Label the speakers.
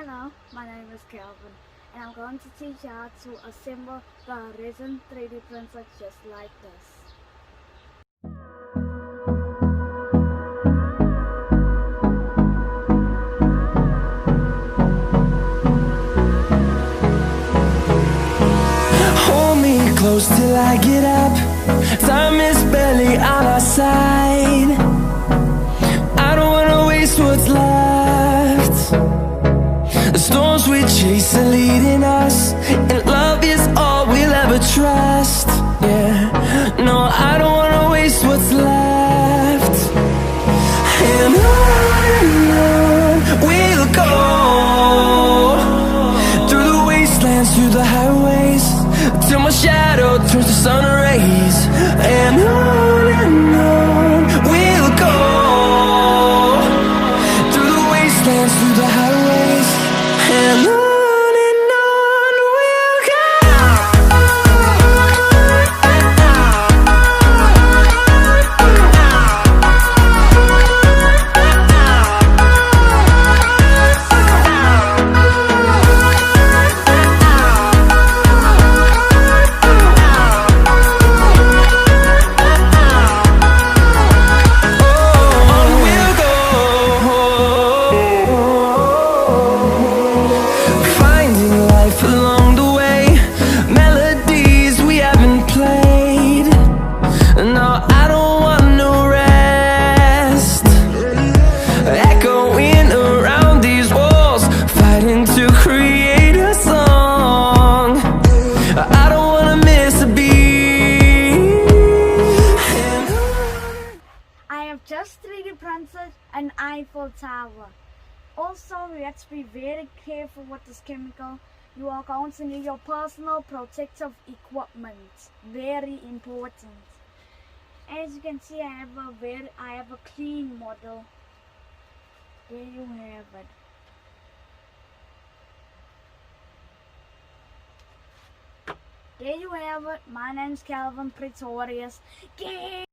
Speaker 1: Hello, my name is Calvin and I'm going to teach you how to assemble the resin 3D printer just like this.
Speaker 2: Hold me close till I get up. Time is barely on our side. I don't wanna waste what's left. The storms we chase are leading us, and love is all we'll ever trust. Yeah, no, I don't wanna waste what's left. And on we'll go, through the wastelands, through the highways, till my shadow turns to sun rays. And on we'll go, through the wastelands, through the highways, and on we'll go.
Speaker 1: Just 3D printed an Eiffel Tower. Also, you have to be very careful with this chemical. You are going to need your personal protective equipment. Very important. As you can see, I have a clean model. There you have it. There you have it. My name's Calvin Pretorius.